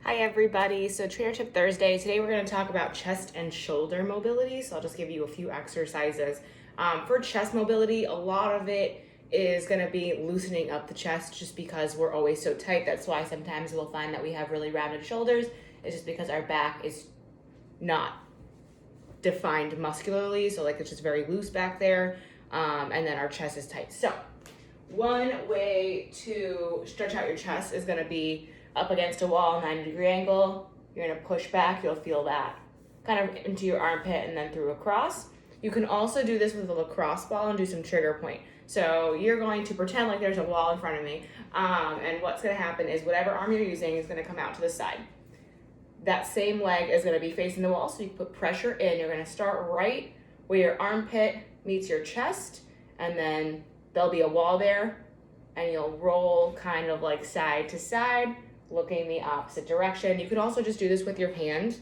Hi everybody, so Trainer Tip Thursday. Today we're going to talk about chest and shoulder mobility. So I'll just give you a few exercises. For chest mobility, a lot of it is going to be loosening up the chest just because we're always so tight. That's why sometimes we'll find that we have really rounded shoulders. It's just because our back is not defined muscularly. So like it's just very loose back there. And then our chest is tight. So one way to stretch out your chest is going to be up against a wall, 90-degree angle. You're gonna push back, you'll feel that kind of into your armpit and then through across. You can also do this with a lacrosse ball and do some trigger point. So you're going to pretend like there's a wall in front of me, and what's gonna happen is whatever arm you're using is gonna come out to the side. That same leg is gonna be facing the wall, so you put pressure in. You're gonna start right where your armpit meets your chest, and then there'll be a wall there, and you'll roll kind of like side to side, looking the opposite direction. You could also just do this with your hand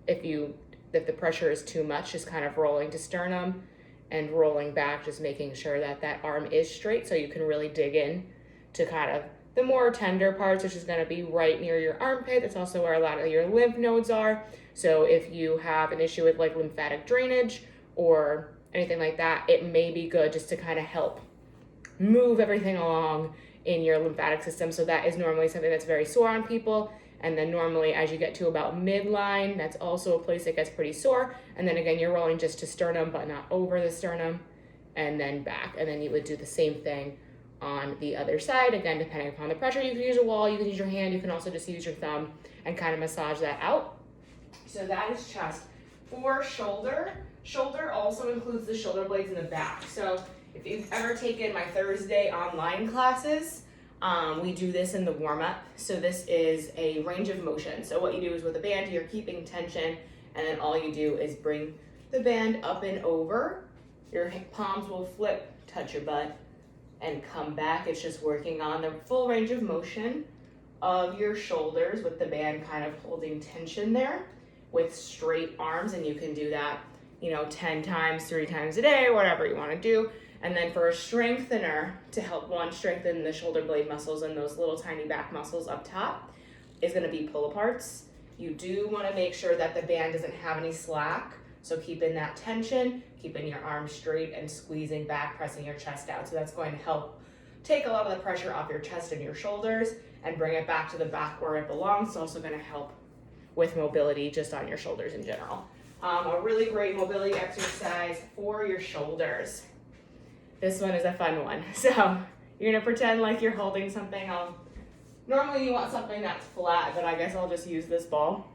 if the pressure is too much, just kind of rolling to sternum and rolling back, just making sure that that arm is straight so you can really dig in to kind of the more tender parts, which is going to be right near your armpit. That's also where a lot of your lymph nodes are. So if you have an issue with like lymphatic drainage or anything like that, it may be good just to kind of help move everything along in your lymphatic system. So that is normally something that's very sore on people. And then normally as you get to about midline, that's also a place that gets pretty sore. And then again, you're rolling just to sternum, but not over the sternum, and then back. And then you would do the same thing on the other side. Again, depending upon the pressure, you can use a wall, you can use your hand, you can also just use your thumb and kind of massage that out. So that is chest. For shoulder, shoulder also includes the shoulder blades in the back. So if you've ever taken my Thursday online classes, we do this in the warm-up. So this is a range of motion. So what you do is with a band, you're keeping tension, and then all you do is bring the band up and over. Your palms will flip, touch your butt, and come back. It's just working on the full range of motion of your shoulders with the band kind of holding tension there with straight arms, and you can do that 10 times, 3 times a day, whatever you want to do. And then for a strengthener to help strengthen the shoulder blade muscles and those little tiny back muscles up top is going to be pull aparts. You do want to make sure that the band doesn't have any slack. So keeping that tension, keeping your arms straight and squeezing back, pressing your chest out. So that's going to help take a lot of the pressure off your chest and your shoulders and bring it back to the back where it belongs. It's also going to help with mobility just on your shoulders in general. A really great mobility exercise for your shoulders. This one is a fun one. So you're gonna pretend like you're holding something. Normally you want something that's flat, but I guess I'll just use this ball.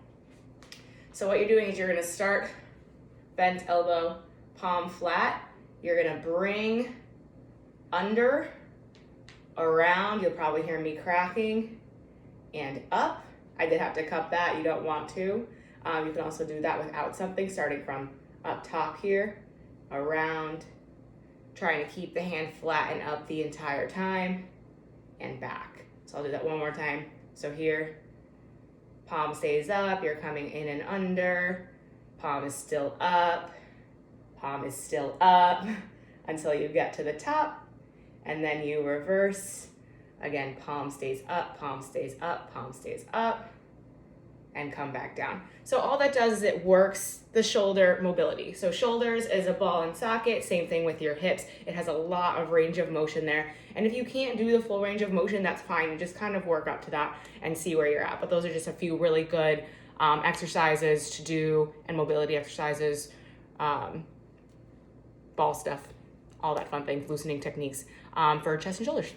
So what you're doing is you're gonna start bent elbow, palm flat. You're gonna bring under, around, you'll probably hear me cracking, and up. I did have to cup that, you don't want to. You can also do that without something, starting from up top here, around, trying to keep the hand flat and up the entire time, and back. So I'll do that one more time. So here, palm stays up, you're coming in and under, palm is still up until you get to the top, and then you reverse. Again, palm stays up, palm stays up, palm stays up, and come back down. So all that does is it works the shoulder mobility. So shoulders is a ball and socket, same thing with your hips. It has a lot of range of motion there. And if you can't do the full range of motion, that's fine. You just kind of work up to that and see where you're at. But those are just a few really good exercises to do, and mobility exercises, ball stuff, all that fun things, loosening techniques for chest and shoulders.